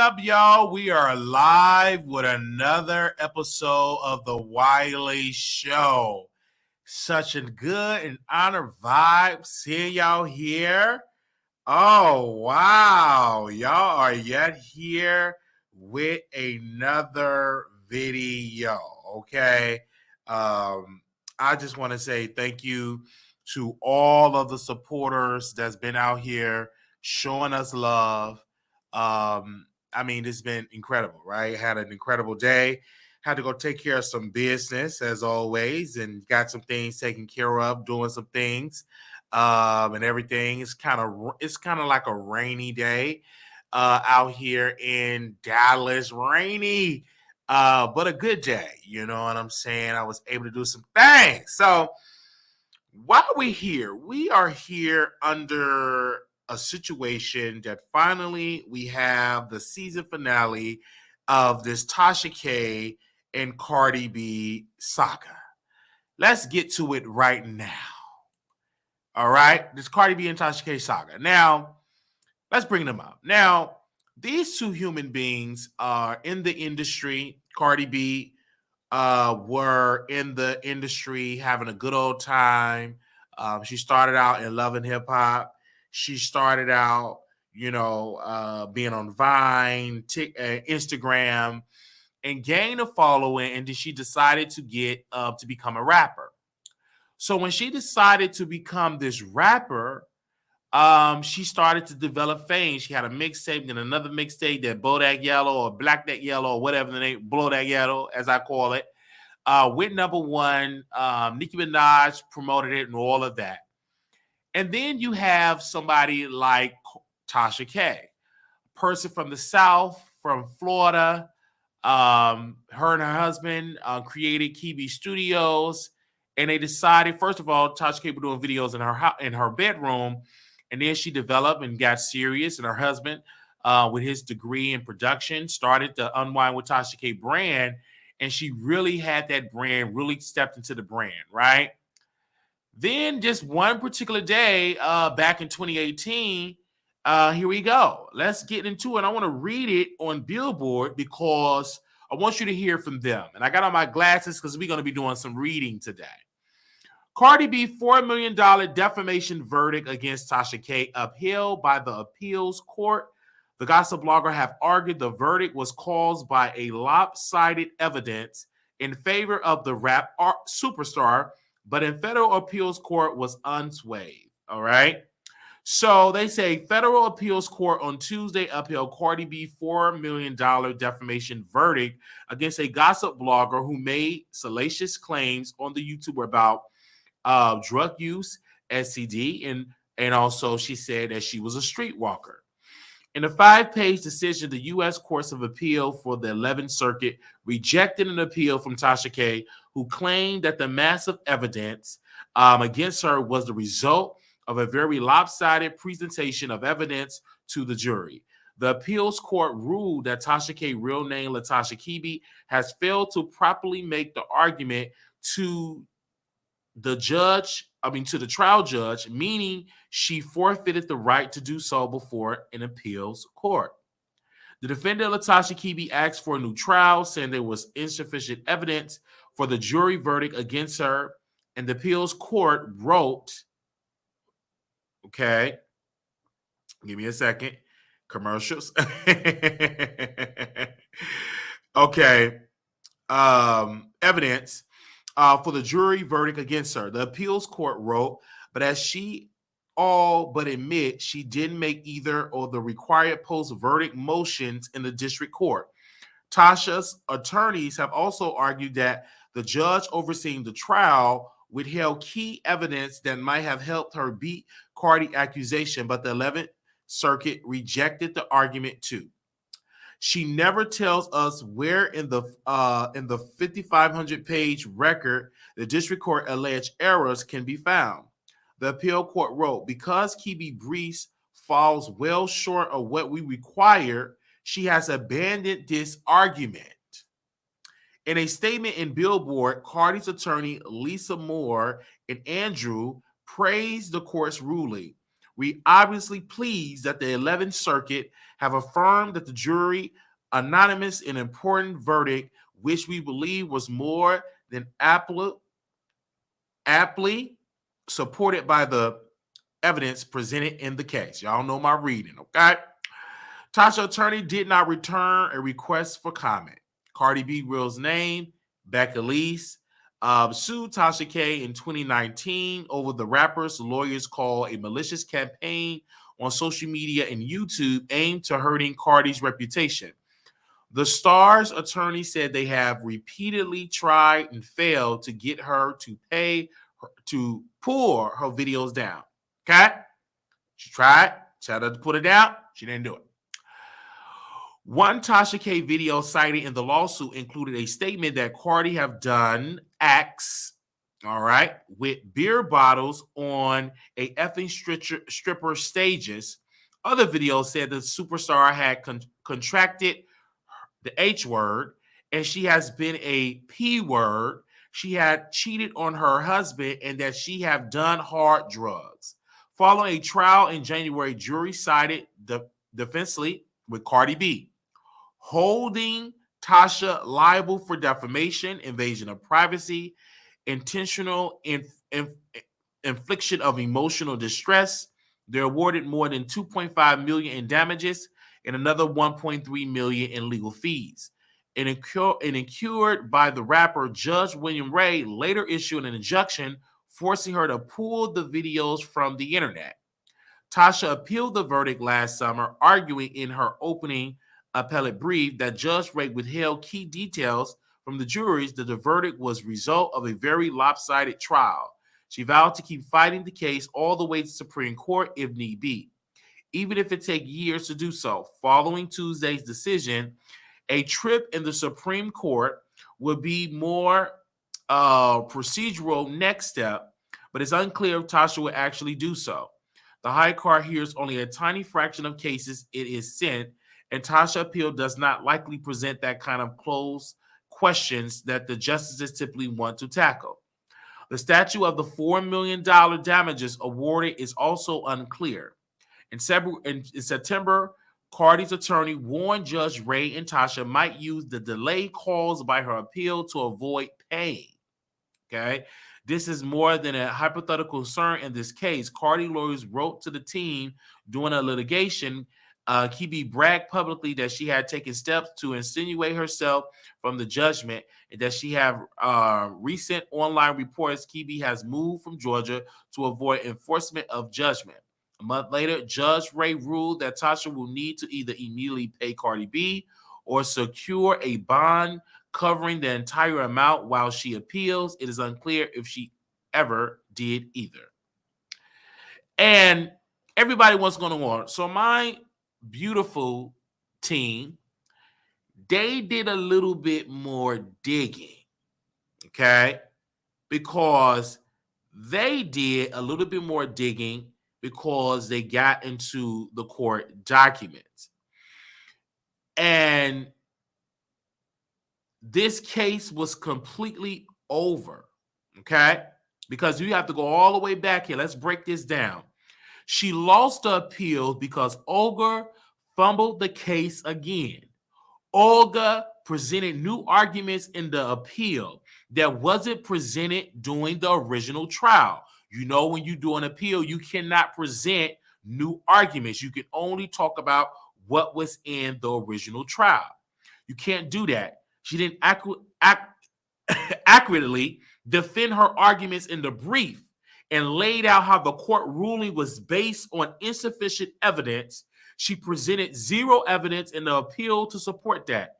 up, y'all? We are live with another episode of the Wiley Show. Such a good and honored vibe seeing y'all here. Oh, wow. Y'all are yet here with another video, okay? I just want to say thank you to all of the supporters that's been out here showing us love. It's been incredible, right? Had an incredible day. Had to go take care of some business as always, and got some things taken care of, doing some things, and everything. It's kind of like a rainy day out here in Dallas. Rainy, but a good day. You know what I'm saying? I was able to do some things. So while we're here, we are here under a situation that finally we have the season finale of this Tasha K and Cardi B saga. Let's get to it right now. All right, this Cardi B and Tasha K saga. Now, let's bring them up. Now, these two human beings are in the industry. Cardi B were in the industry having a good old time. She started out in Love and Hip Hop. She started out, being on Vine, Instagram, and gained a following. And then she decided to get to become a rapper. So when she decided to become this rapper, she started to develop fame. She had a mixtape, then another mixtape, that Bodak Yellow or Black That Yellow or whatever the name, Blow That Yellow, as I call it. Went number one. Nicki Minaj promoted it and all of that. And then you have somebody like Tasha K, a person from the South, from Florida. Her and her husband created Kebe Studios, and they decided, first of all, Tasha K was doing videos in her bedroom, and then she developed and got serious. And her husband, with his degree in production, started the Unwind with Tasha K brand, and she really had that brand, really stepped into the brand, right? Then just one particular day back in 2018, here we go. Let's get into it. I want to read it on Billboard because I want you to hear from them. And I got on my glasses because we're going to be doing some reading today. Cardi B $4 million defamation verdict against Tasha K upheld by the appeals court. The gossip blogger have argued the verdict was caused by a lopsided evidence in favor of the rap superstar, but in federal appeals court was unswayed. All right. So they say federal appeals court on Tuesday upheld Cardi B $4 million defamation verdict against a gossip blogger who made salacious claims on the YouTuber about drug use, STD, and also she said that she was a streetwalker. In a 5-page decision, the U.S. Courts of Appeal for the 11th Circuit rejected an appeal from Tasha K, who claimed that the massive evidence against her was the result of a very lopsided presentation of evidence to the jury. The appeals court ruled that Tasha K, real name Latasha Kebe, has failed to properly make the argument to the trial judge, meaning she forfeited the right to do so before an appeals court. The defendant, Latasha Kebe, asked for a new trial, saying there was insufficient evidence for the jury verdict against her, and the appeals court wrote, okay, give me a second, commercials. Okay, evidence for the jury verdict against her. The appeals court wrote, but as she all but admit, she didn't make either of the required post-verdict motions in the district court. Tasha's attorneys have also argued that the judge overseeing the trial withheld key evidence that might have helped her beat Cardi accusation, but the 11th Circuit rejected the argument too. She never tells us where in the 5,500-page record the district court alleged errors can be found. The appeal court wrote, because Kebe briefs falls well short of what we require, she has abandoned this argument. In a statement in Billboard, Cardi's attorney Lisa Moore and Andrew praised the court's ruling. We obviously pleased that the 11th Circuit have affirmed that the jury unanimous in important verdict, which we believe was more than aptly supported by the evidence presented in the case. Y'all know my reading, okay? Tasha attorney did not return a request for comment. Cardi B real's name, Becca Lease, sued Tasha K in 2019 over the rapper's lawyers call a malicious campaign on social media and YouTube aimed to hurting Cardi's reputation. The star's attorney said they have repeatedly tried and failed to get her to pay her, to pull her videos down. Okay? She tried to put it down. She didn't do it. One Tasha K video cited in the lawsuit included a statement that Cardi have done acts, all right, with beer bottles on a effing stripper stages. Other videos said the superstar had contracted the H word, and she has been a P word. She had cheated on her husband, and that she have done hard drugs. Following a trial in January, jury sided defensively with Cardi B, holding Tasha liable for defamation, invasion of privacy, intentional infliction of emotional distress. They're awarded more than $2.5 million in damages and another $1.3 million in legal fees. And incurred by the rapper, Judge William Ray later issued an injunction forcing her to pull the videos from the internet. Tasha appealed the verdict last summer, arguing in her opening appellate brief that Judge Ray withheld key details from the juries that the verdict was result of a very lopsided trial. She vowed to keep fighting the case all the way to Supreme Court if need be, even if it takes years to do so. Following Tuesday's decision, a trip in the Supreme Court would be more procedural next step, but it's unclear if Tasha will actually do so. The High Court hears only a tiny fraction of cases it is sent, and Tasha appeal does not likely present that kind of closed questions that the justices typically want to tackle. The statute of the $4 million damages awarded is also unclear. In September, Cardi's attorney warned Judge Ray and Tasha might use the delay caused by her appeal to avoid paying. Okay, this is more than a hypothetical concern in this case. Cardi lawyers wrote to the team during a litigation. Kebe bragged publicly that she had taken steps to insinuate herself from the judgment, and that she have recent online reports Kebe has moved from Georgia to avoid enforcement of judgment. A month later, Judge Ray ruled that Tasha will need to either immediately pay Cardi B or secure a bond covering the entire amount while she appeals. It is unclear if she ever did either. And everybody wants going to want. So my beautiful team, they did a little bit more digging, okay? Because they did a little bit more digging because they got into the court documents. And this case was completely over, okay? Because you have to go all the way back here. Let's break this down. She lost the appeal because Olga fumbled the case again. Olga presented new arguments in the appeal that wasn't presented during the original trial. You know, when you do an appeal, you cannot present new arguments. You can only talk about what was in the original trial. You can't do that. She didn't accurately defend her arguments in the brief and laid out how the court ruling was based on insufficient evidence. She presented zero evidence in the appeal to support that.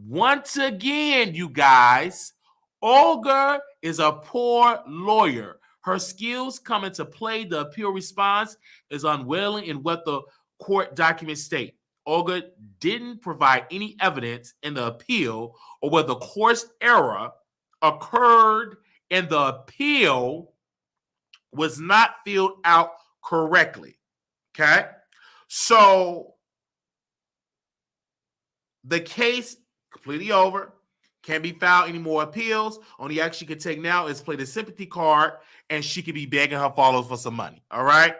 Once again, you guys, Olga is a poor lawyer. Her skills come into play. The appeal response is unwilling in what the court documents state. Olga didn't provide any evidence in the appeal or where the court's error occurred and the appeal was not filled out correctly. Okay? So the case completely over. Can't be filed any more appeals. Only action she can take now is play the sympathy card, and she could be begging her followers for some money. All right?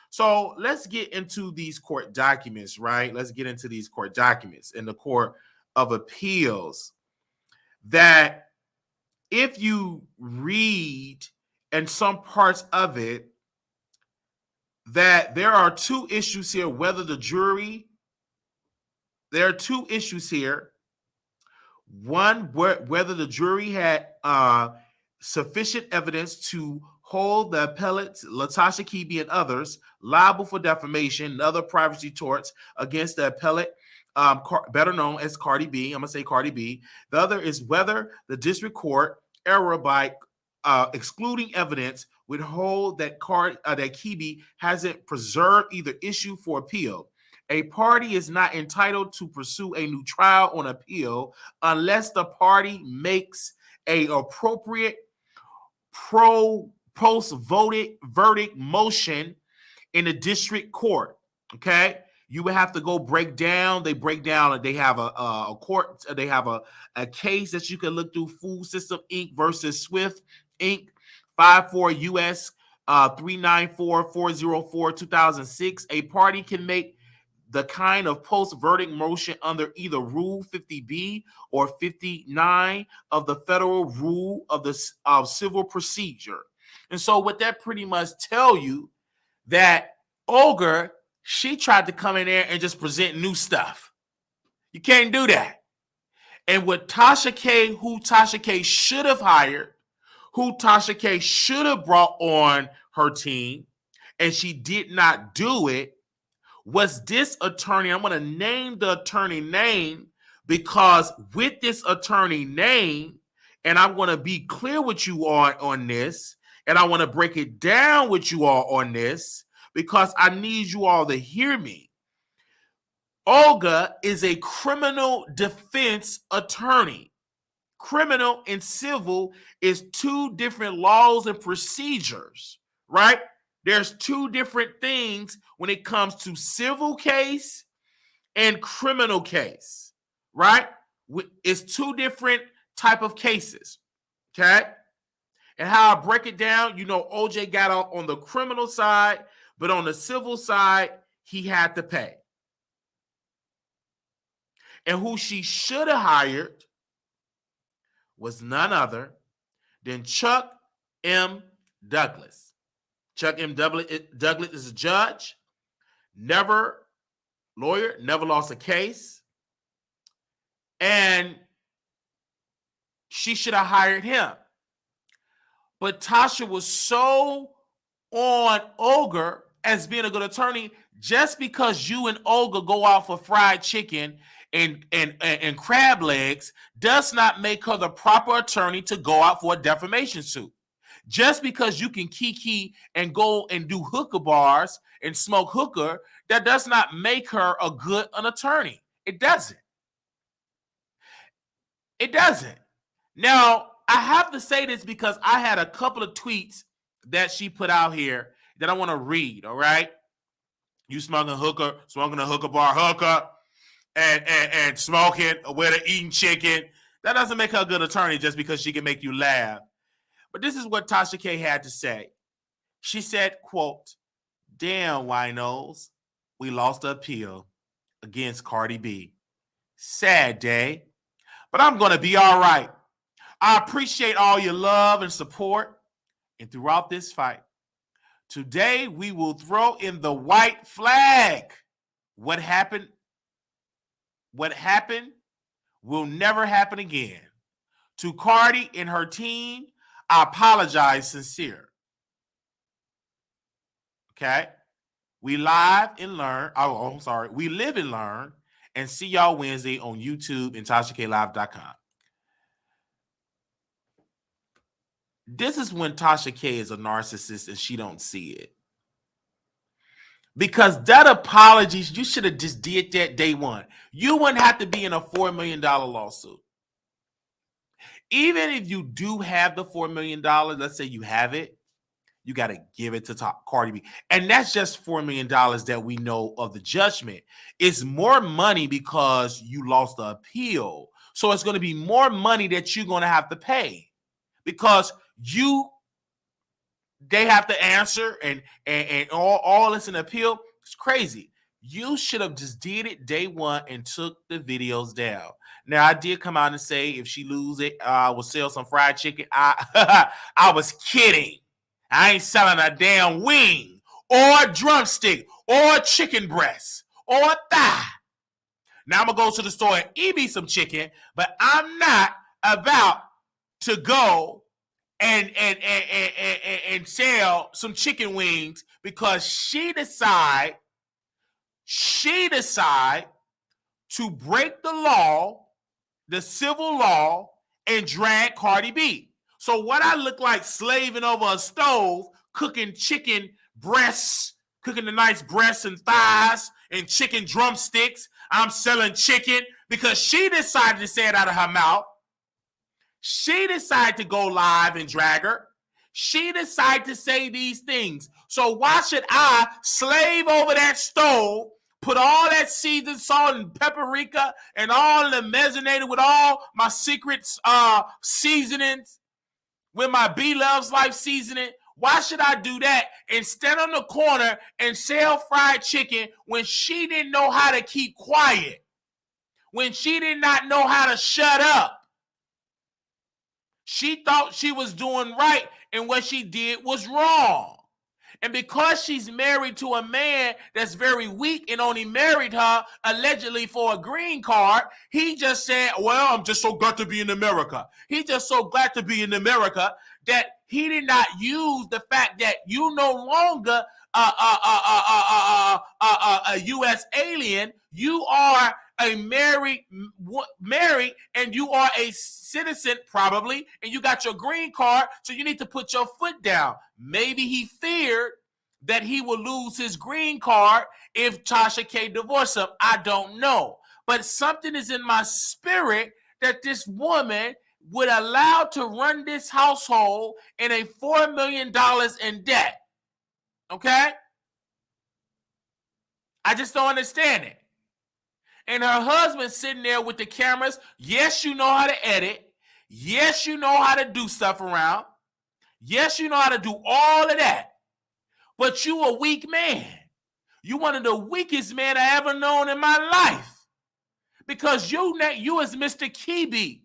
So let's get into these court documents, right? Let's get into these court documents in the Court of Appeals. That if you read in some parts of it, that there are two issues here, there are two issues here. One, whether the jury had sufficient evidence to hold the appellate Latasha Kebe and others liable for defamation and other privacy torts against the appellate, better known as Cardi B. I'm going to say Cardi B. The other is whether the district court error by excluding evidence would hold that Kebe hasn't preserved either issue for appeal. A party is not entitled to pursue a new trial on appeal unless the party makes a appropriate post-voted verdict motion in the district court. Okay, you would have to go break down. They break down. They have a court. They have a case that you can look through. Food System Inc. versus Swift Inc. 54 U.S. 394-404 2006. A party can make the kind of post-verdict motion under either Rule 50B or 59 of the Federal Rule of Civil Procedure. And so what that pretty much tell you, that Olga, she tried to come in there and just present new stuff. You can't do that. And what Tasha K, who Tasha K should have hired, who Tasha K should have brought on her team, and she did not do it, was this attorney. I'm going to name the attorney name because with this attorney name, and I'm going to be clear with you all on this, and I want to break it down with you all on this because I need you all to hear me. Olga is a criminal defense attorney. Criminal and civil is two different laws and procedures, right? There's two different things when it comes to civil case and criminal case, right? It's two different type of cases, okay? And how I break it down, you know, OJ got off on the criminal side, but on the civil side, he had to pay. And who she should have hired was none other than Chuck M. Douglas. Chuck M. Douglas is a judge, never lost a case, and she should have hired him. But Tasha was so on Olga as being a good attorney, just because you and Olga go out for fried chicken and crab legs does not make her the proper attorney to go out for a defamation suit. Just because you can kiki and go and do hookah bars and smoke hookah, that does not make her an attorney. It doesn't. It doesn't. Now, I have to say this because I had a couple of tweets that she put out here that I want to read, all right? You smoking a hookah bar hookah, and smoking with eating chicken. That doesn't make her a good attorney just because she can make you laugh. But this is what Tasha K had to say. She said, quote, "Damn, winos, we lost the appeal against Cardi B. Sad day, but I'm going to be all right. I appreciate all your love and support. And throughout this fight, today we will throw in the white flag. What happened will never happen again. To Cardi and her team, I apologize sincere." Okay? We live and learn. We live and learn. And see y'all Wednesday on YouTube and TashaKLive.com. This is when Tasha K is a narcissist and she don't see it. Because that apology, you should have just did that day one. You wouldn't have to be in a $4 million lawsuit. Even if you do have the $4 million, let's say you have it, you got to give it to Cardi B. And that's just $4 million that we know of the judgment. It's more money because you lost the appeal. So it's going to be more money that you're going to have to pay because you they have to answer and all this an appeal. It's crazy. You should have just did it day one and took the videos down. Now I did come out and say if she lose it, I will sell some fried chicken. I I was kidding. I ain't selling a damn wing or a drumstick or a chicken breast or a thigh. Now I'm gonna go to the store and eat me some chicken, but I'm not about to go and sell some chicken wings because she decide to break the law, the civil law, and drag Cardi B. So what I look like slaving over a stove, cooking chicken breasts, cooking the nice breasts and thighs and chicken drumsticks. I'm selling chicken because she decided to say it out of her mouth. She decided to go live and drag her. She decided to say these things. So why should I slave over that stove, put all that seasoned salt and paprika and all the marinated with all my secret seasonings, with my B Loves Life seasoning? Why should I do that and stand on the corner and sell fried chicken when she didn't know how to keep quiet? When she did not know how to shut up? She thought she was doing right, and what she did was wrong. And because she's married to a man that's very weak and only married her allegedly for a green card, he just said, well, I'm just so glad to be in America. He's just so glad to be in America that he did not use the fact that you no longer a U.S. alien. You are a married, and you are a citizen probably, and you got your green card, so you need to put your foot down. Maybe he feared that he will lose his green card if Tasha K divorced him. I don't know. But something is in my spirit that this woman would allow to run this household in a $4 million in debt. Okay? I just don't understand it. And her husband sitting there with the cameras. Yes, you know how to edit. Yes, you know how to do stuff around. Yes, you know how to do all of that. But you a weak man. You one of the weakest men I ever known in my life. Because you is Mr. Kebe.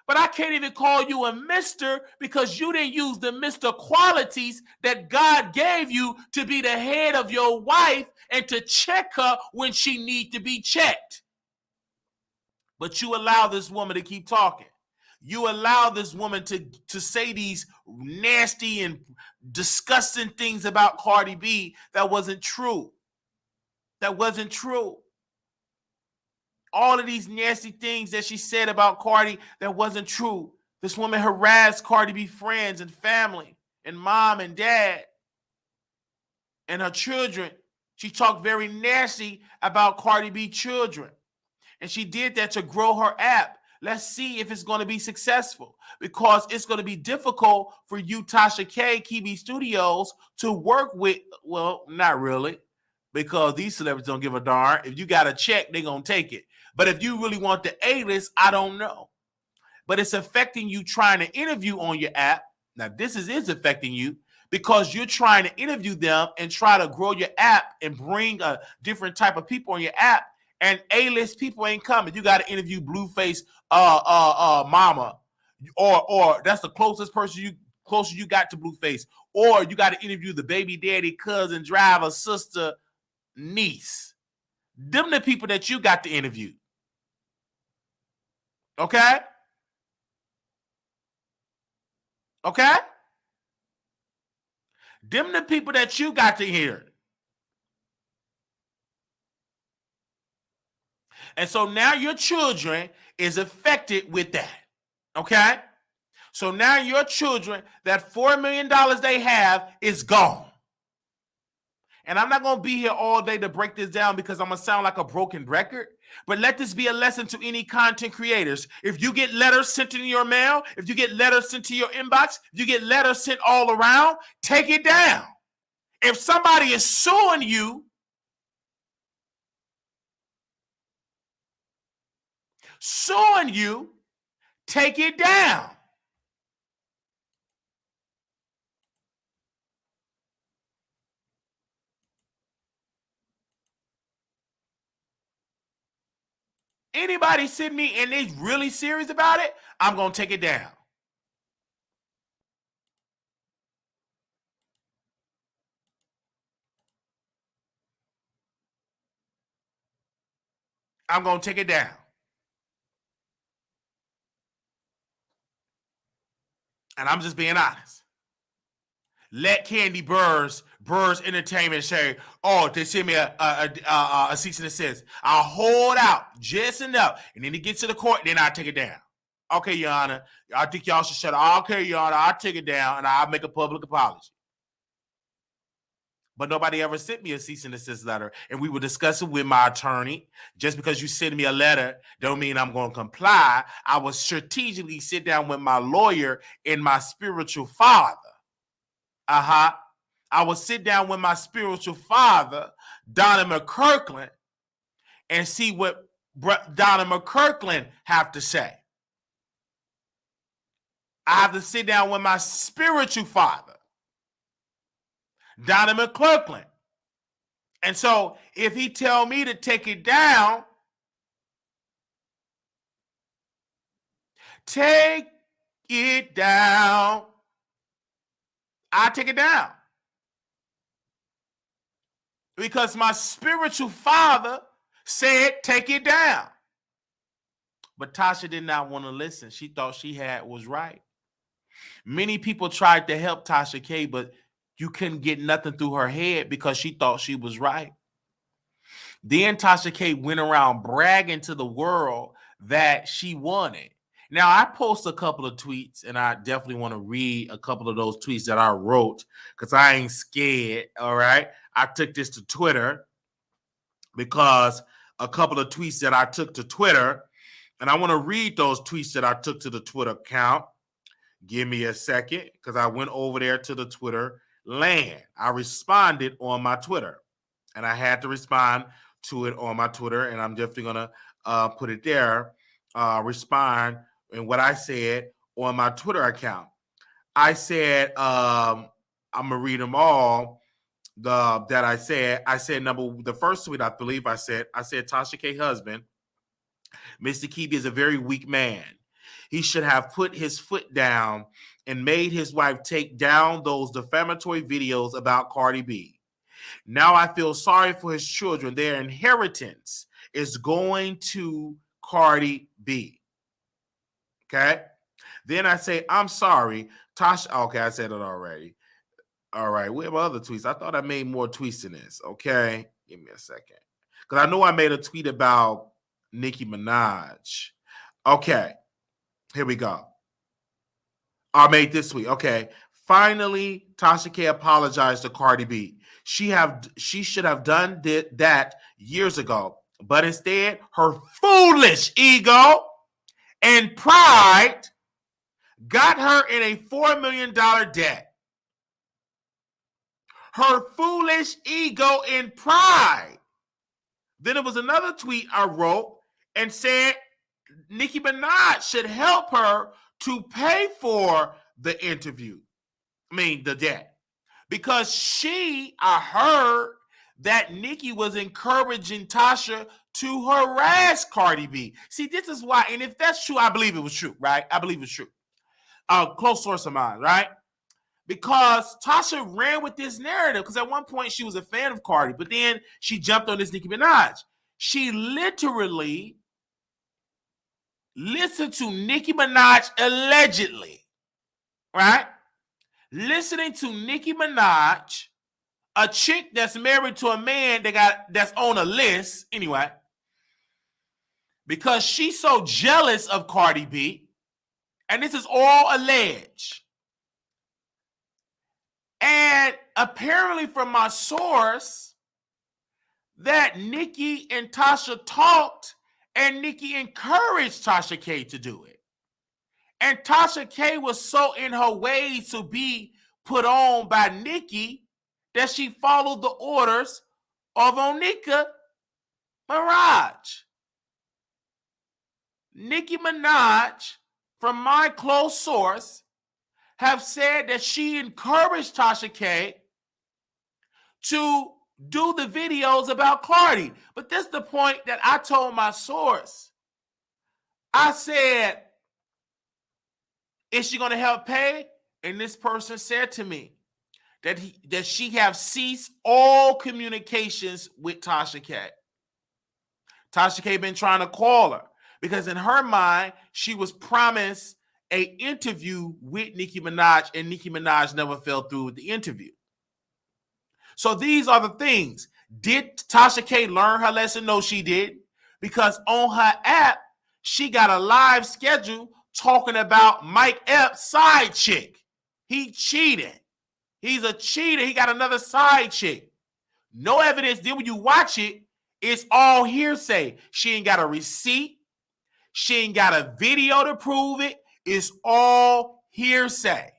But I can't even call you a Mr. because you didn't use the Mr. qualities that God gave you to be the head of your wife and to check her when she needs to be checked. But you allow this woman to keep talking. You allow this woman to say these nasty and disgusting things about Cardi B that wasn't true. That wasn't true. All of these nasty things that she said about Cardi that wasn't true. This woman harassed Cardi B friends and family and mom and dad and her children. She talked very nasty about Cardi B children. And she did that to grow her app. Let's see if it's going to be successful, because it's going to be difficult for you, Tasha K, Kebe Studios, to work with. Well, not really, because these celebrities don't give a darn. If you got a check, they're going to take it. But if you really want the A-list, I don't know. But it's affecting you trying to interview on your app. Now, this is affecting you because you're trying to interview them and try to grow your app and bring a different type of people on your app. And A-list people ain't coming. You got to interview Blueface mama, or that's the closest person you got to Blueface. Or you got to interview the baby daddy, cousin, driver, sister, niece. Them the people that you got to interview. Okay? Okay? Them the people that you got to hear. And so now your children is affected with that. Okay? So now your children, that $4 million they have is gone. And I'm not going to be here all day to break this down because I'm going to sound like a broken record. But let this be a lesson to any content creators. If you get letters sent in your mail, if you get letters sent to your inbox, if you get letters sent all around, take it down. If somebody is suing you, take it down. Anybody send me and they really serious about it, I'm going to take it down. I'm going to take it down. And I'm just being honest. Let Candy Burrs Entertainment say, oh, they send me a cease and desist. I'll hold out just enough. And then it gets to the court, then I'll take it down. Okay, Your Honor. I think y'all should shut up. Okay, Your Honor, I'll take it down and I'll make a public apology. But nobody ever sent me a cease and desist letter. And we were discussing with my attorney. Just because you send me a letter don't mean I'm going to comply. I will strategically sit down with my lawyer and my spiritual father. I will sit down with my spiritual father, Donna McKirkland, and see what Donna McKirkland have to say. I have to sit down with my spiritual father, Donna McKirkland. And so if he tell me to take it down, take it down. I take it down. Because my spiritual father said, take it down. But Tasha did not want to listen. She thought she was right. Many people tried to help Tasha K, but you couldn't get nothing through her head because she thought she was right. Then Tasha K went around bragging to the world that she won it. Now, I post a couple of tweets, and I definitely want to read a couple of those tweets that I wrote because I ain't scared, all right? I took this to Twitter because a couple of tweets that I took to Twitter, and I want to read those tweets that I took to the Twitter account. Give me a second because I went over there to the Twitter land. I responded on my Twitter, and I had to respond to it on my Twitter, and I'm definitely going to put it there, respond in what I said on my Twitter account. I said, I'm going to read them all that I said. I said, the first tweet I believe I said Tasha K husband, Mr. Kebe is a very weak man. He should have put his foot down and made his wife take down those defamatory videos about Cardi B. Now I feel sorry for his children. Their inheritance is going to Cardi B. Okay? Then I say, I'm sorry. Tasha, okay, I said it already. All right, where are my other tweets? I thought I made more tweets than this. Okay, give me a second. Because I know I made a tweet about Nicki Minaj. Okay, here we go. I made this tweet. Okay, finally, Tasha K apologized to Cardi B. She should have done that years ago. But instead, her foolish ego and pride got her in a $4 million debt. Her foolish ego and pride. Then there was another tweet I wrote and said Nicki Minaj should help her to pay for the interview. The debt. Because I heard that Nicki was encouraging Tasha to harass Cardi B. See, this is why, and if that's true, I believe it was true, right? I believe it's true. Close source of mine, right? Because Tasha ran with this narrative because at one point she was a fan of Cardi, but then she jumped on this Nicki Minaj. She literally listened to Nicki Minaj allegedly, right? Listening to Nicki Minaj, a chick that's married to a man that's on a list anyway, because she's so jealous of Cardi B, and this is all alleged. And apparently from my source, that Nicki and Tasha talked, and Nicki encouraged Tasha K to do it. And Tasha K was so in her ways to be put on by Nicki that she followed the orders of Onika Mirage. Nicki Minaj, from my close source, have said that she encouraged Tasha K to do the videos about Cardi. But this is the point that I told my source. I said, is she going to help pay? And this person said to me that she have ceased all communications with Tasha K. Tasha K been trying to call her because in her mind, she was promised an interview with Nicki Minaj, and Nicki Minaj never fell through with the interview. So these are the things. Did Tasha K learn her lesson? No, she did. Because on her app, she got a live schedule talking about Mike Epps' side chick. He cheated. He's a cheater. He got another side chick. No evidence. Then when you watch it, it's all hearsay. She ain't got a receipt. She ain't got a video to prove it. It's all hearsay.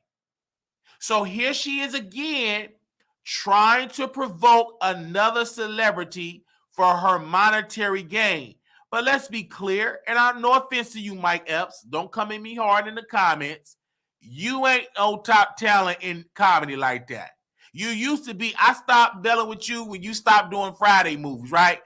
So here she is again, trying to provoke another celebrity for her monetary gain. But let's be clear, and I no offense to you, Mike Epps. Don't come at me hard in the comments. You ain't no top talent in comedy like that. You used to be. I stopped dealing with you when you stopped doing Friday movies, right?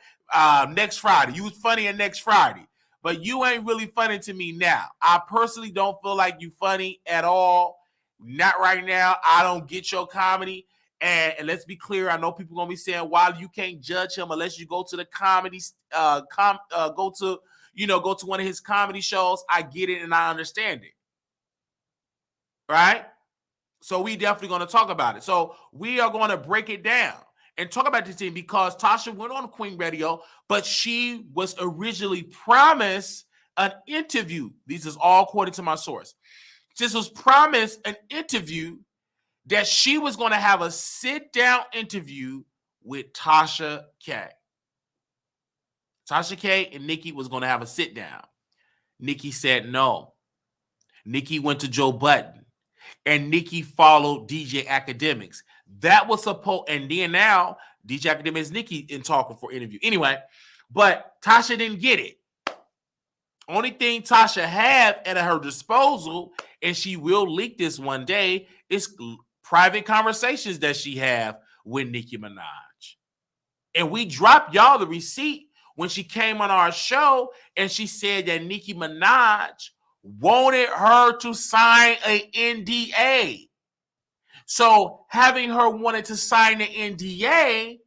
Next Friday. You was funny at Next Friday. But you ain't really funny to me now. I personally don't feel like you funny at all. Not right now. I don't get your comedy. And let's be clear, I know people gonna be saying, "Why you can't judge him unless you go to the comedy, go to one of his comedy shows." I get it and I understand it, right? So we definitely gonna talk about it. So we are gonna break it down and talk about this thing because Tasha went on Queen Radio, but she was originally promised an interview. This is all according to my source. This was promised an interview that she was going to have a sit-down interview with Tasha K. Tasha K and Nicki was going to have a sit-down. Nicki said no. Nicki went to Joe Budden. And Nicki followed DJ Academics. That was supposed, and then now DJ Academics, Nicki in talking for interview. Anyway, but Tasha didn't get it. Only thing Tasha had at her disposal, and she will leak this one day, is private conversations that she have with Nicki Minaj. And we dropped y'all the receipt when she came on our show and she said that Nicki Minaj wanted her to sign an NDA. So having her wanted to sign an NDA,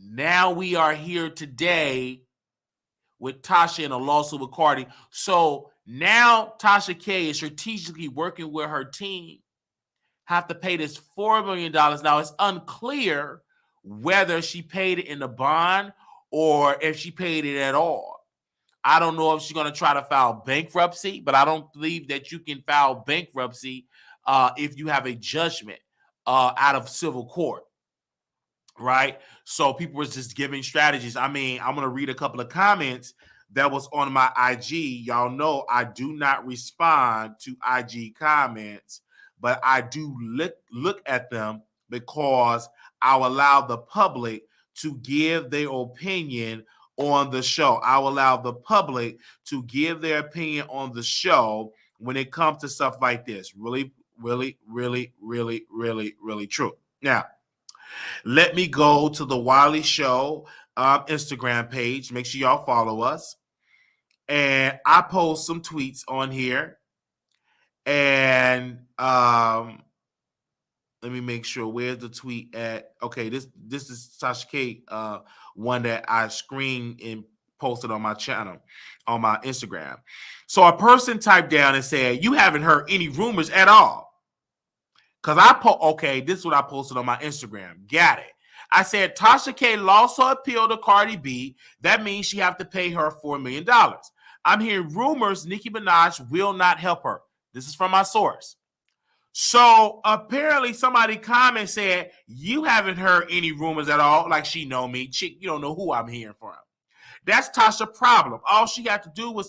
now we are here today with Tasha in a lawsuit with Cardi. So now Tasha K is strategically working with her team, have to pay this $4 million. Now it's unclear whether she paid it in the bond or if she paid it at all. I don't know if she's going to try to file bankruptcy, but I don't believe that you can file bankruptcy if you have a judgment out of civil court, right? So people were just giving strategies. I mean, I'm going to read a couple of comments that was on my IG. Y'all know I do not respond to IG comments, but I do look at them because I'll allow the public to give their opinion on the show. I'll allow the public to give their opinion on the show when it comes to stuff like this. Really, really, really, really, really, really true. Now, let me go to the Wiley Show Instagram page. Make sure y'all follow us. And I post some tweets on here. And let me make sure, where's the tweet at? Okay, this is Tasha K, one that I screened and posted on my channel, on my Instagram. So a person typed down and said, "You haven't heard any rumors at all." Because okay, this is what I posted on my Instagram. Got it. I said, Tasha K lost her appeal to Cardi B. That means she have to pay her $4 million. I'm hearing rumors Nicki Minaj will not help her. This is from my source. So apparently somebody comment said, "You haven't heard any rumors at all." Like she know me. Chick, you don't know who I'm hearing from. That's Tasha's problem. All she got to do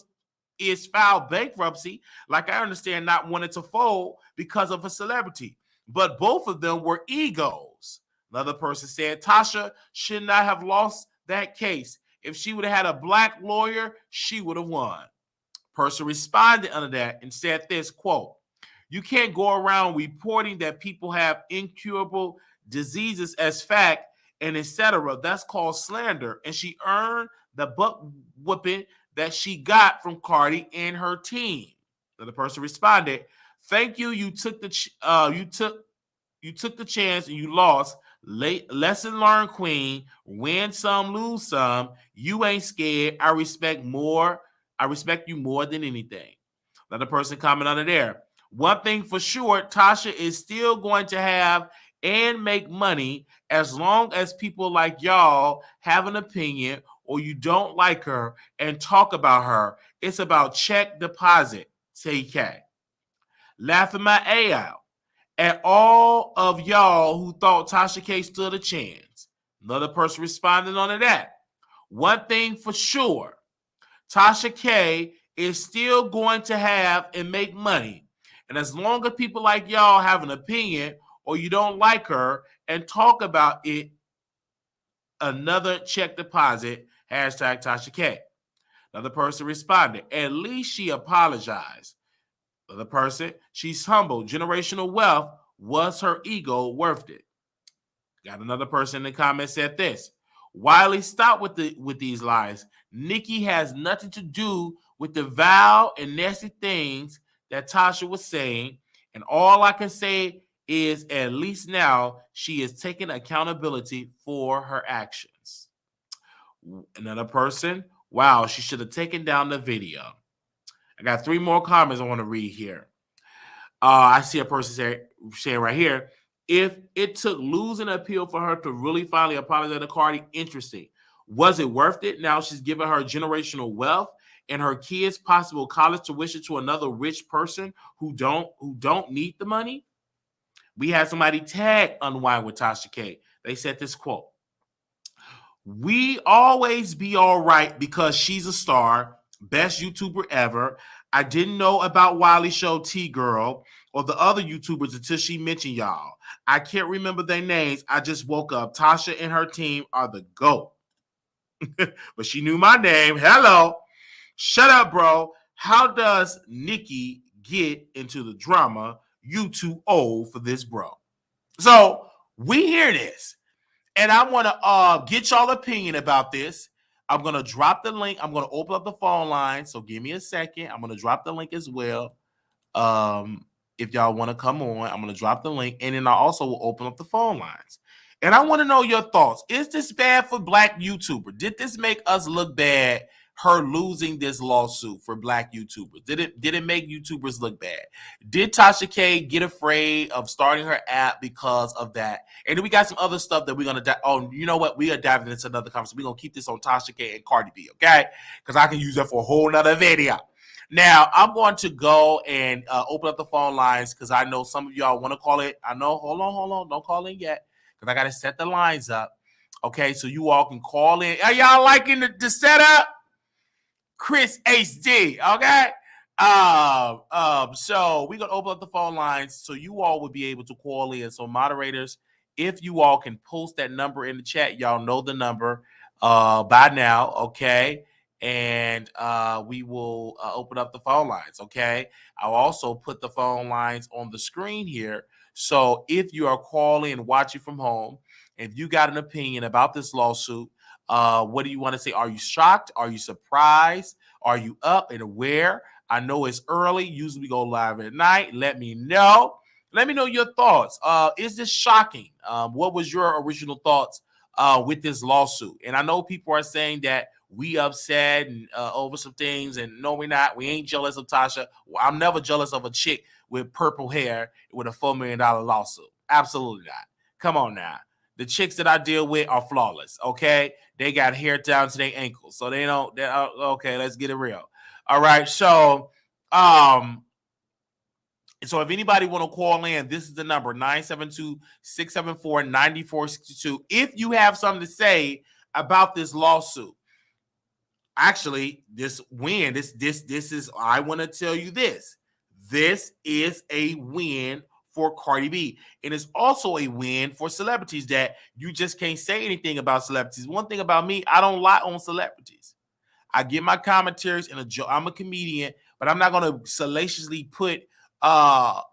is file bankruptcy, like I understand, not wanting to fold because of a celebrity. But both of them were egos. Another person said, Tasha should not have lost that case. If she would have had a black lawyer, she would have won. Person responded under that and said this, quote, "You can't go around reporting that people have incurable diseases as fact and etc. That's called slander. And she earned the butt whooping that she got from Cardi and her team. Another person responded, "Thank you. You took the chance and you lost. Lesson learned, queen. Win some, lose some. You ain't scared. I respect you more than anything." Another person comment under there. "One thing for sure, Tasha is still going to have and make money as long as people like y'all have an opinion or you don't like her and talk about her. It's about check deposit, TK. Laughing my A out at all of y'all who thought Tasha K stood a chance." Another person responding on to that. "One thing for sure, Tasha K is still going to have and make money. And as long as people like y'all have an opinion or you don't like her and talk about it, another check deposit, hashtag Tasha K." Another person responded, "At least she apologized." Another person, "She's humble. Generational wealth. Was her ego worth it?" Got another person in the comments said this. "Wiley, stop with these lies. Nikki has nothing to do with the vile and nasty things that Tasha was saying. And all I can say is at least now she is taking accountability for her actions." Another person, "Wow, she should have taken down the video." I got 3 more comments I want to read here. I see a person saying right here, "If it took losing an appeal for her to really finally apologize to Cardi, interesting. Was it worth it? Now she's giving her generational wealth and her kids possible college tuition to another rich person who don't need the money." We had somebody tag Unwind with Tasha K. They said this quote, "We always be all right because she's a star, best YouTuber ever. I didn't know about Wiley Show, T-Girl, or the other YouTubers until she mentioned y'all. I can't remember their names. I just woke up. Tasha and her team are the GOAT." But she knew my name. Hello. "Shut up, bro. How does Nikki get into the drama? You too old for this, bro." So we hear this. And I want to get y'all opinion about this. I'm going to drop the link. I'm going to open up the phone line. So give me a second. I'm going to drop the link as well. If y'all want to come on, I'm going to drop the link. And then I also will open up the phone lines. And I want to know your thoughts. Is this bad for Black YouTubers? Did this make us look bad, her losing this lawsuit for Black YouTubers? Did it make YouTubers look bad? Did Tasha K get afraid of starting her app because of that? And then we got some other stuff that we're going to you know what? We are diving into another conversation. We're going to keep this on Tasha K and Cardi B, okay? Because I can use that for a whole nother video. Now, I'm going to go and open up the phone lines because I know some of y'all want to call it. I know. Hold on. Don't call in yet because I got to set the lines up. Okay, so you all can call in. Are y'all liking the setup? Chris HD, okay? So we're going to open up the phone lines so you all will be able to call in. So moderators, if you all can post that number in the chat, y'all know the number by now, okay? And we will open up the phone lines, okay? I'll also put the phone lines on the screen here. So if you are calling and watching from home, if you got an opinion about this lawsuit, what do you want to say? Are you shocked? Are you surprised? Are you up and aware? I know it's early. Usually we go live at night. Let me know. Let me know your thoughts. Is this shocking? What was your original thoughts with this lawsuit? And I know people are saying that we upset and over some things, and no, we're not. We ain't jealous of Tasha. I'm never jealous of a chick with purple hair with a $4 million lawsuit. Absolutely not. Come on now. The chicks that I deal with are flawless, okay? They got hair down to their ankles, so they don't. Okay, let's get it real. All right, so if anybody want to call in, this is the number 972-674-9462. If you have something to say about this lawsuit, actually, this win. This is. I want to tell you this. This is a win for Cardi B. And it's also a win for celebrities that you just can't say anything about celebrities. One thing about me, I don't lie on celebrities. I give my commentaries in a joke. I'm a comedian, but I'm not going to salaciously put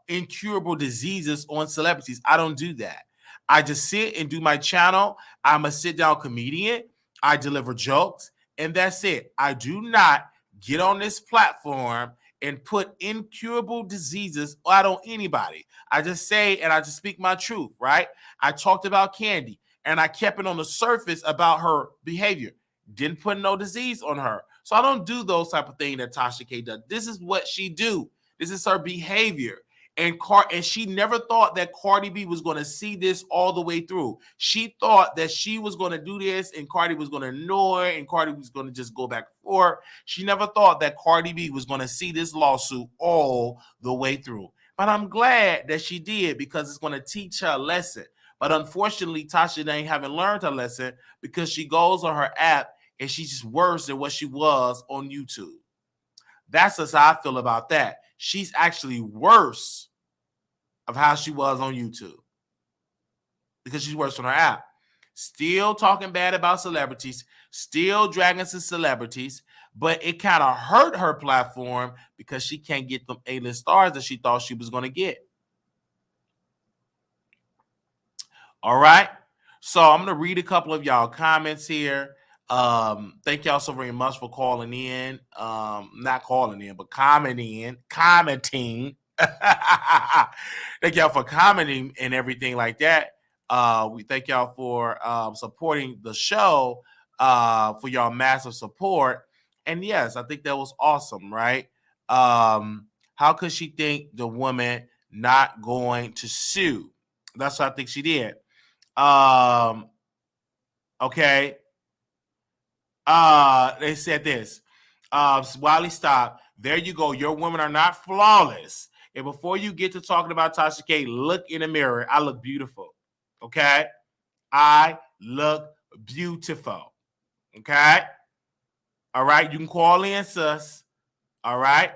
incurable diseases on celebrities. I don't do that. I just sit and do my channel. I'm a sit-down comedian. I deliver jokes, and that's it. I do not get on this platform and put incurable diseases out on anybody. I just say, and I just speak my truth, right? I talked about Candy, and I kept it on the surface about her behavior. Didn't put no disease on her. So I don't do those type of things that Tasha K does. This is what she do. This is her behavior. And she never thought that Cardi B was going to see this all the way through. She thought that she was going to do this and Cardi was going to ignore it and Cardi was going to just go back and forth. She never thought that Cardi B was going to see this lawsuit all the way through. But I'm glad that she did because it's going to teach her a lesson. But unfortunately, Tasha ain't haven't learned her lesson because she goes on her app and she's just worse than what she was on YouTube. That's just how I feel about that. She's actually worse of how she was on YouTube because she's worse on her app. Still talking bad about celebrities, still dragging some celebrities, but it kind of hurt her platform because she can't get them A-list stars that she thought she was going to get. All right. So I'm going to read a couple of y'all comments here. Thank y'all so very much for calling in. Not calling in, but commenting. Thank y'all for commenting and everything like that. We thank y'all for supporting the show, for y'all massive support. And yes, I think that was awesome, right? How could she think the woman not going to sue? That's what I think she did. Okay. They said this. Wiley, stop. There you go. Your women are not flawless. And before you get to talking about Tasha K, look in the mirror. I look beautiful. Okay? I look beautiful. Okay? All right? You can call in, sus. All right?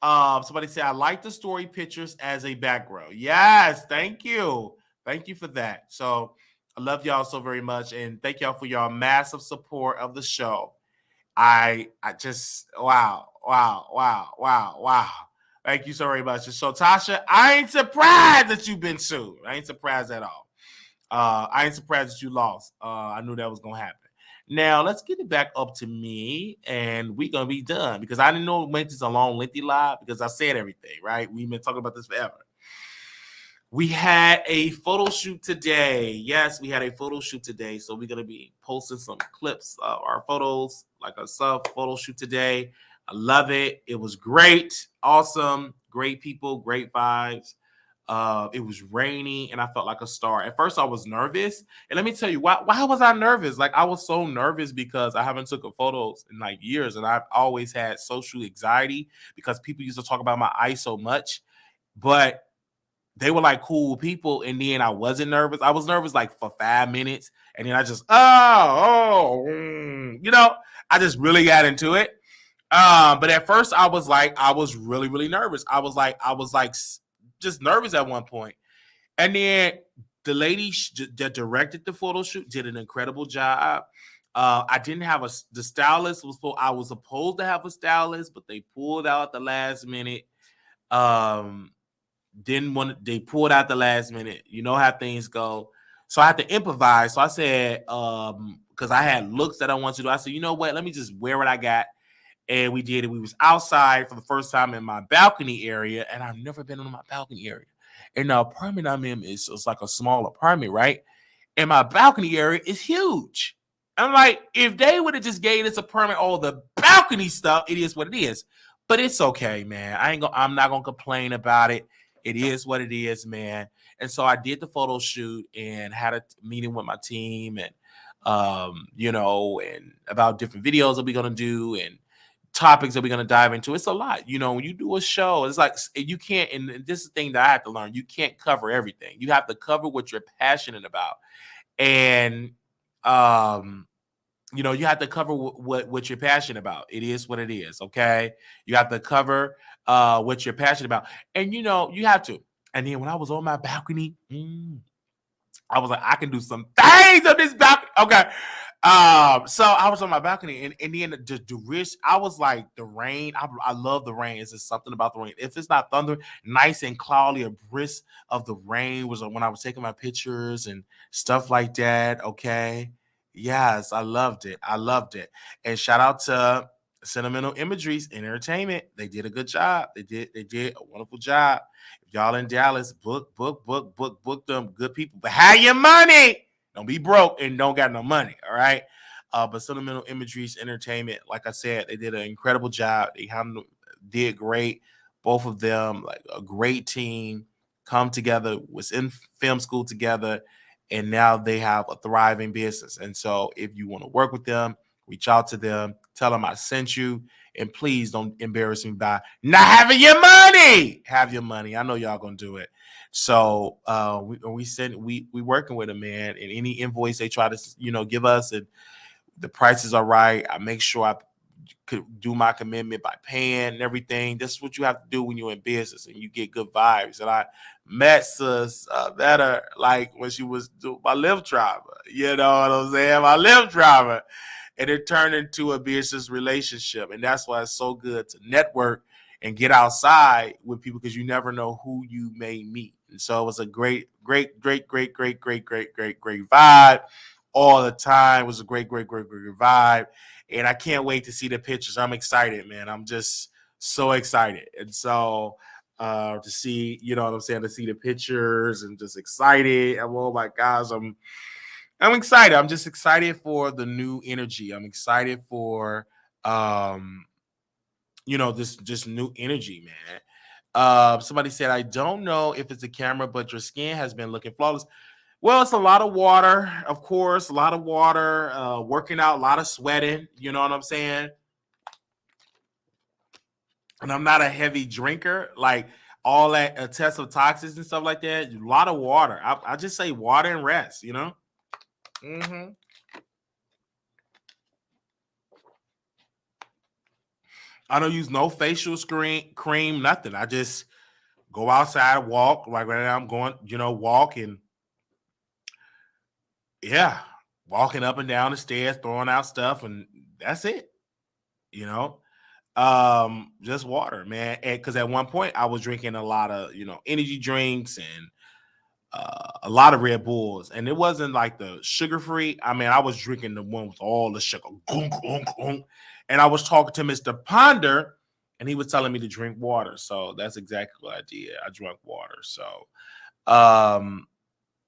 Somebody said, I like the story pictures as a background. Yes, thank you. Thank you for that. So I love y'all so very much. And thank y'all for y'all massive support of the show. I just, wow. Thank you so very much. So Tasha, I ain't surprised that you've been sued. I ain't surprised at all. I ain't surprised that you lost. I knew that was going to happen. Now, let's get it back up to me, and we're going to be done because I didn't know it made this a long, lengthy live because I said everything, right? We've been talking about this forever. We had a photo shoot today. Yes, we had a photo shoot today. So we're going to be posting some clips of our photos, like a sub photo shoot today. I love it. It was great. Awesome. Great people, great vibes. It was raining and I felt like a star. At first I was nervous. And let me tell you, why was I nervous? Like I was so nervous because I haven't taken photos in like years. And I've always had social anxiety because people used to talk about my eyes so much. But they were like cool people, and then I wasn't nervous. I was nervous like for 5 minutes, and then I just you know, I just really got into it. But at first I was really, really nervous. I was like just nervous at one point, and then the lady that directed the photo shoot did an incredible job. I didn't have the stylist I was supposed to have a stylist, but they pulled out at the last minute. They pulled out the last minute. You know how things go. So I had to improvise. So I said, because I had looks that I wanted to do. I said, you know what? Let me just wear what I got. And we did it. We was outside for the first time in my balcony area. And I've never been in my balcony area. And the apartment I'm in is like a small apartment, right? And my balcony area is huge. I'm like, if they would have just gave this apartment all the balcony stuff, it is what it is. But it's okay, man. I'm not gonna complain about it. It is what it is, man. And so I did the photo shoot and had a meeting with my team and, you know, and about different videos that we're going to do and topics that we're going to dive into. It's a lot. You know, when you do a show, it's like you can't, and this is the thing that I have to learn. You can't cover everything. You have to cover what you're passionate about. And, you know, you have to cover what you're passionate about. It is what it is, okay? You have to cover what you're passionate about. And, you know, you have to. And then when I was on my balcony, I was like, I can do some things on this balcony. Okay. So I was on my balcony, and then the risk, I was like, the rain, I love the rain. It's just something about the rain. If it's not thunder, nice and cloudy, a brisk of the rain was when I was taking my pictures and stuff like that, okay? Yes, I loved it. And shout out to Sentimental Imageries Entertainment. They did a good job. They did a wonderful job. If y'all in Dallas, book them. Good people. But have your money. Don't be broke and don't got no money. All right. But Sentimental Imageries Entertainment, like I said, they did an incredible job. They did great. Both of them, like a great team, come together, was in film school together, and now they have a thriving business. And so if you want to work with them, reach out to them, tell them I sent you, and please don't embarrass me by not having your money. Have your money. I know y'all gonna do it. So we working with them, man. And any invoice they try to give us, and the prices are right, I make sure I could do my commitment by paying and everything. That's what you have to do when you're in business and you get good vibes. And I met sis better like when she was my Lyft driver. You know what I'm saying? My Lyft driver. And it turned into a business relationship. And that's why it's so good to network and get outside with people, because you never know who you may meet. And so it was a great vibe all the time. It was a great vibe. And I can't wait to see the pictures. I'm excited, man. I'm just so excited. And so to see, you know what I'm saying, to see the pictures and just excited. Oh my gosh, I'm excited. I'm just excited for the new energy. I'm excited for this new energy, man. Somebody said, I don't know if it's a camera, but your skin has been looking flawless. Well, it's a lot of water, of course, a lot of water, working out, a lot of sweating, you know what I'm saying? And I'm not a heavy drinker, like all that test of toxins and stuff like that. A lot of water. I just say water and rest, you know? Mm-hmm. I don't use no facial cream, nothing. I just go outside, walk, like right now I'm going, walk and yeah, walking up and down the stairs, throwing out stuff, and that's it. You know, just water, man. Because at one point I was drinking a lot of energy drinks and a lot of Red Bulls, and it wasn't like the sugar free. I mean, I was drinking the one with all the sugar, and I was talking to Mr. Ponder, and he was telling me to drink water. So that's exactly what I did. I drank water. Um,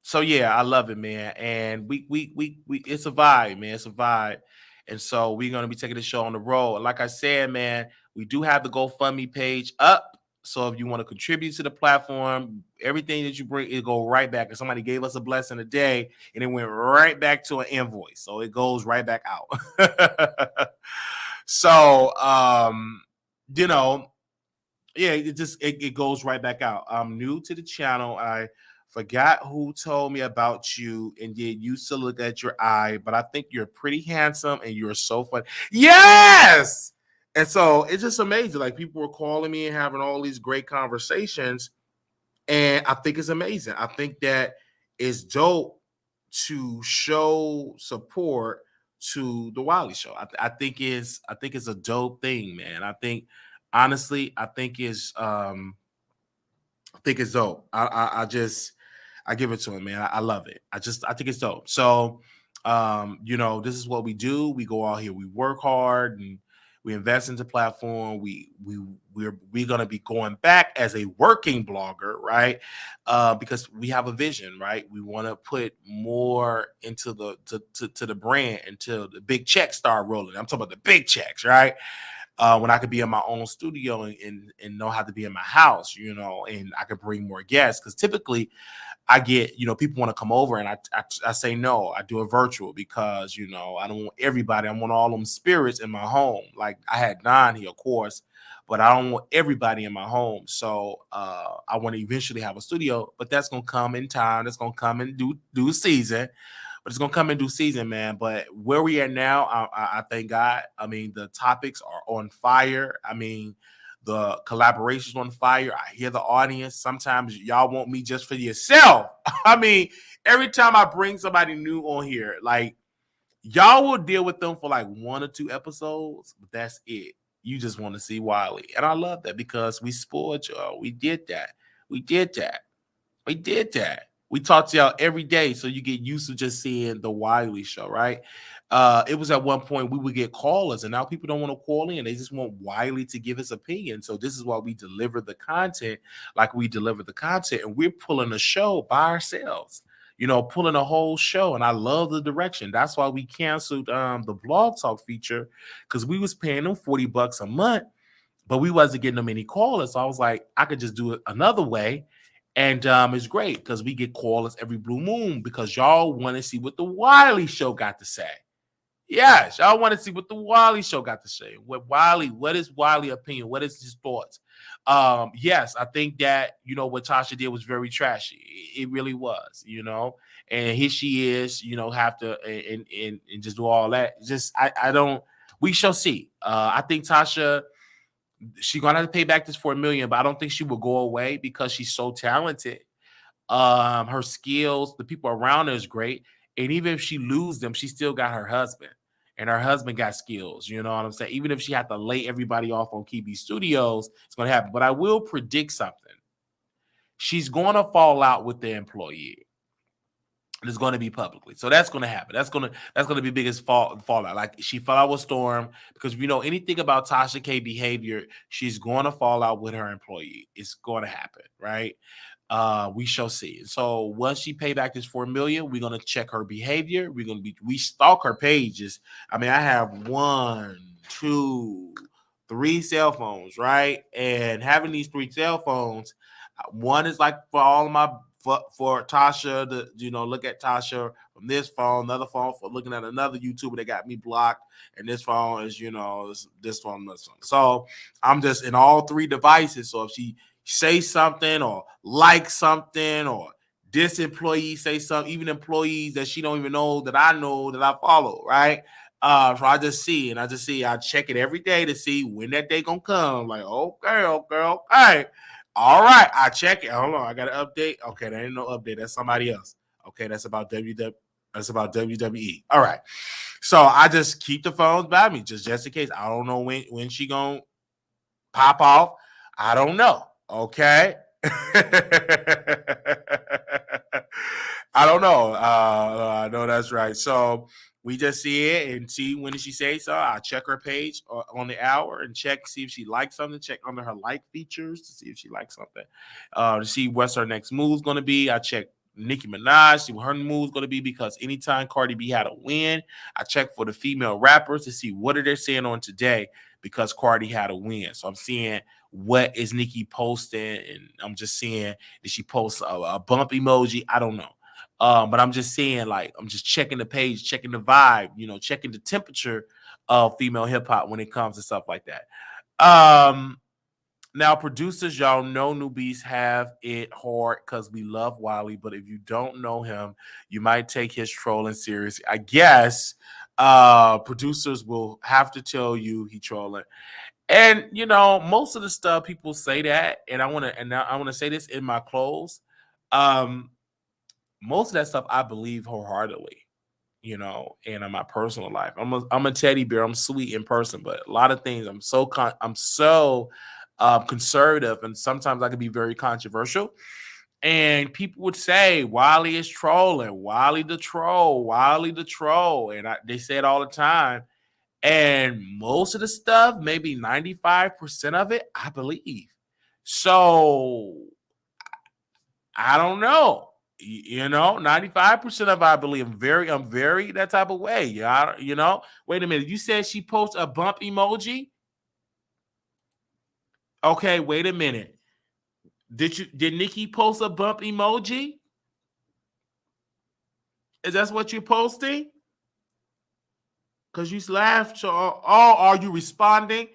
so yeah, I love it, man. And we it's a vibe, man. It's a vibe. And so we're gonna be taking the show on the road. Like I said, man, we do have the GoFundMe page up. So if you want to contribute to the platform, everything that you bring, it go right back. If somebody gave us a blessing today, and it went right back to an invoice, so it goes right back out. So yeah, it goes right back out. I'm new to the channel. I forgot who told me about you and did used to look at your eye, but I think you're pretty handsome and you're so fun. Yes. And so it's just amazing. Like, people were calling me and having all these great conversations. And I think it's amazing. I think that it's dope to show support to the Wiley Show. I think it's a dope thing, man. I think honestly, I think it's dope. I give it to him, man. I love it. I think it's dope. So this is what we do. We go out here, we work hard, and we invest into platform. We're gonna be going back as a working blogger, right? Because we have a vision, right? We want to put more into to the brand until the big checks start rolling. I'm talking about the big checks, right? When I could be in my own studio and know how to be in my house, and I could bring more guests. Because typically I get, people want to come over, and I say no. I do it virtual because, I don't want everybody. I want all them spirits in my home. Like, I had Don here, of course, but I don't want everybody in my home. So I want to eventually have a studio, but that's going to come in time. That's going to come in due season. But it's gonna come in due season, man. But where we are now, I thank God. I mean, the topics are on fire. I mean, the collaborations on fire. I hear the audience. Sometimes y'all want me just for yourself. I mean, every time I bring somebody new on here, like, y'all will deal with them for like 1 or 2 episodes, but that's it. You just want to see Wiley. And I love that because we spoiled y'all. We did that. We did that. We talk to y'all every day, so you get used to just seeing the Wiley Show, right? It was at one point we would get callers, and now people don't want to call in. They just want Wiley to give his opinion. So this is why we deliver the content like we deliver the content, and we're pulling a show by ourselves. Pulling a whole show, and I love the direction. That's why we canceled the Blog Talk feature, because we was paying them $40 a month, but we wasn't getting them any callers. So I was like, I could just do it another way. And it's great because we get callers every blue moon because y'all want to see what the Wiley Show got to say. Yes, y'all want to see what the Wiley Show got to say. What is Wiley opinion? What is his thoughts? Yes, I think that, what Tasha did was very trashy. It really was, and here she is, have to and just do all that. I don't, we shall see. I think Tasha, she's gonna have to pay back this $4 million, but I don't think she will go away because she's so talented. Her skills, the people around her is great. And even if she lose them, she still got her husband. And her husband got skills. You know what I'm saying? Even if she had to lay everybody off on Kebe Studios, it's gonna happen. But I will predict something. She's gonna fall out with the employee. It's going to be publicly, so that's going to happen. That's going to be biggest fallout. Like, she fell out with Storm, because if you know anything about Tasha K behavior, she's going to fall out with her employee. It's going to happen, right? We shall see. So once she pay back this $4 million, we're going to check her behavior. We stalk her pages. I mean, I have 1, 2, 3 cell phones, right? And having these 3 cell phones, one is like for all of my. For Tasha to, look at Tasha from this phone, another phone for looking at another YouTuber that got me blocked, and this phone is, this phone. So I'm just in all 3 devices. So if she say something or like something, or this employee say something, even employees that she don't even know that I follow, right? So I just see, I check it every day to see when that day gonna come. Like, okay. All right, I check it. Hold on, I got an update. Okay, there ain't no update. That's somebody else. Okay, that's about WWE. All right, so I just keep the phones by me just in case. I don't know when she gonna pop off. I don't know. Okay. I don't know. I know that's right. So we just see it and see when she say so. I check her page on the hour and see if she likes something. Check under her like features to see if she likes something. To see what's her next move is going to be. I check Nicki Minaj, see what her move is going to be, because anytime Cardi B had a win, I check for the female rappers to see what are they saying on today, because Cardi had a win. So I'm seeing what is Nicki posting, and I'm just seeing, did she post a bump emoji? I don't know. But I'm just saying, like, I'm just checking the page, checking the vibe, checking the temperature of female hip hop when it comes to stuff like that. Now, producers, y'all know newbies have it hard because we love Wiley, but if you don't know him, you might take his trolling seriously. I guess producers will have to tell you he trolling. And most of the stuff people say that, and I want to say this in my close. Most of that stuff I believe wholeheartedly, and in my personal life, I'm a teddy bear. I'm sweet in person, but a lot of things I'm so conservative, and sometimes I can be very controversial. And people would say Wiley is trolling, Wiley the troll, and they say it all the time. And most of the stuff, maybe 95% of it, I believe. So I don't know. 95% of it, I believe. I'm very that type of way. Yeah, wait a minute. You said she posts a bump emoji? Okay, wait a minute. Did Nicki post a bump emoji? Is that what you're posting? Because you laughed. So, are you responding?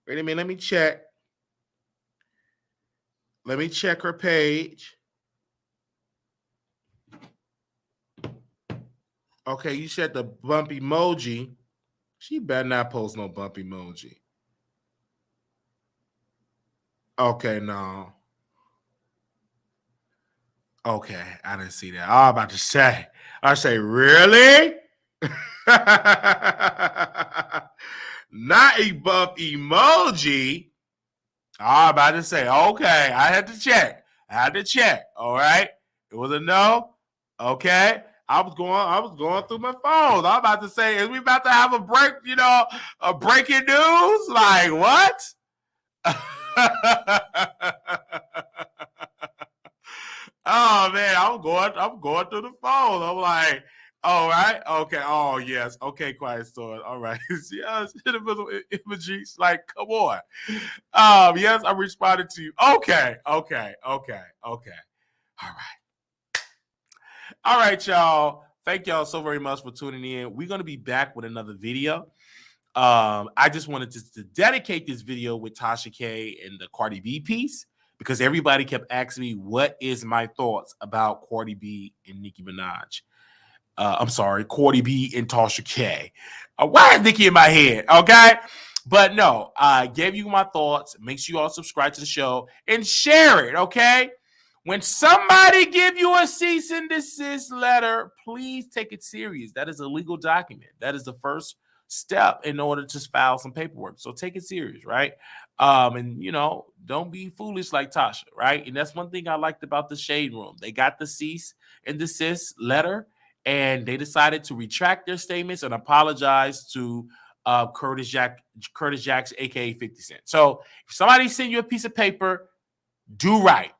Wait a minute. Let me check. Let me check her page. Okay, you said the bump emoji. She better not post no bump emoji. Okay, no. Okay, I didn't see that. I was about to say. I say, really? Not a bump emoji. I was about to say, okay, I had to check. All right. It was a no. Okay. I was going through my phone. I'm about to say, is we about to have a break, a breaking news? Like what? Oh man, I'm going through the phone. I'm like, all right, okay, oh yes, okay, quiet storm. All right. Yes, images, like, come on. Yes, I responded to you. Okay. All right, y'all. Thank y'all so very much for tuning in. We're gonna be back with another video. I just wanted to dedicate this video with Tasha K and the Cardi B piece because everybody kept asking me what is my thoughts about Cardi B and Nicki Minaj. I'm sorry, Cardi B and Tasha K. Why is Nicki in my head? Okay. But no, I gave you my thoughts. Make sure you all subscribe to the show and share it, okay? When somebody give you a cease and desist letter, please take it serious. That is a legal document. That is the first step in order to file some paperwork. So take it serious, right? And don't be foolish like Tasha, right? And that's one thing I liked about the Shade Room. They got the cease and desist letter, and they decided to retract their statements and apologize to Curtis Jacks, aka 50 Cent. So if somebody send you a piece of paper, do right.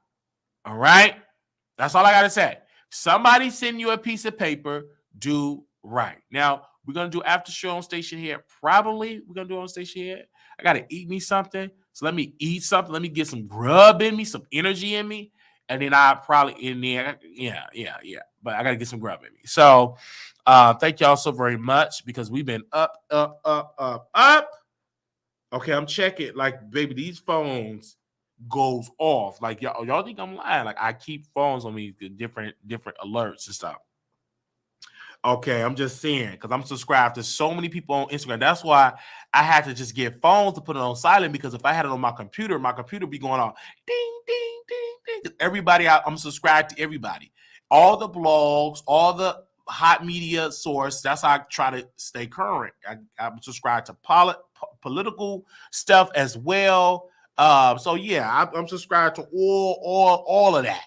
All right. That's all I got to say. Somebody send you a piece of paper, do right. Now, we're going to do after show on Station Here. Probably we're going to do it on Station Here. I got to eat me something. So let me eat something. Let me get some grub in me, some energy in me. And then I probably in there. Yeah. But I got to get some grub in me. So thank y'all so very much because we've been up. Okay, I'm checking. Like, baby, these phones goes off. Like y'all think I'm lying. Like I keep phones on me, different alerts and stuff. Okay, I'm just saying because I'm subscribed to so many people on Instagram. That's why I had to just get phones to put it on silent because if I had it on my computer be going on ding ding ding ding. Everybody, I'm subscribed to everybody, all the blogs, all the hot media source. That's how I try to stay current. I'm subscribed to political stuff as well. So yeah, I'm subscribed to all of that.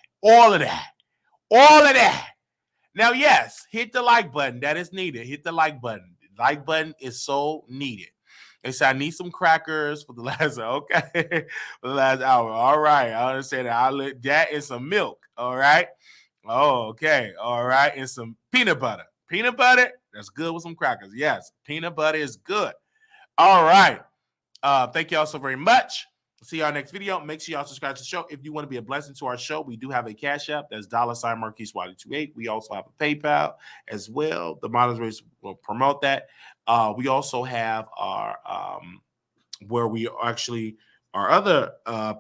Now, yes, hit the like button. That is needed. Hit the like button. The like button is so needed. They said I need some crackers for the last okay for the last hour. All right, I understand that. I'll let that and some milk. All right. Oh, okay. All right, and some peanut butter. Peanut butter, that's good with some crackers. Yes, peanut butter is good. All right. Thank y'all so very much. See y'all next video. Make sure y'all subscribe to the show. If you want to be a blessing to our show, we do have a Cash App. That's $Marquise Wiley28. We also have a PayPal as well. The moderators will promote that. We also have our where we actually our other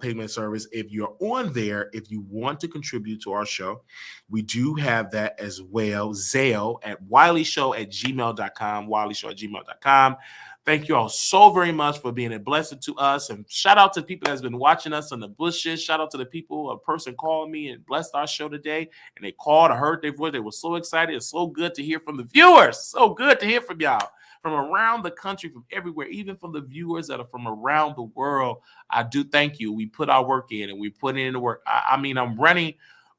payment service. If you're on there, if you want to contribute to our show, we do have that as well. Zelle at wileyshow@gmail.com. wileyshow@gmail.com. Thank you all so very much for being a blessing to us. And shout out to people that's been watching us on the bushes. Shout out to the people, a person called me and blessed our show today. And they called, I heard their voice. They were so excited. It's so good to hear from the viewers. So good to hear from y'all from around the country, from everywhere, even from the viewers that are from around the world. I do thank you. We put our work in and we put in the work. I mean, I'm running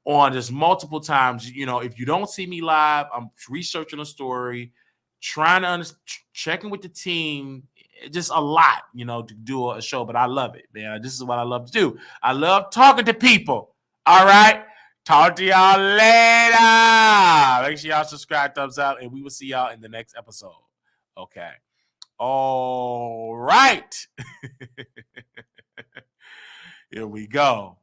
on this multiple times. If you don't see me live, I'm researching a story, trying to checking with the team, just a lot, to do a show, but I love it, man. This is what I love to do. I love talking to people. All right. Talk to y'all later. Make sure y'all subscribe, thumbs up, and we will see y'all in the next episode. Okay. All right. Here we go.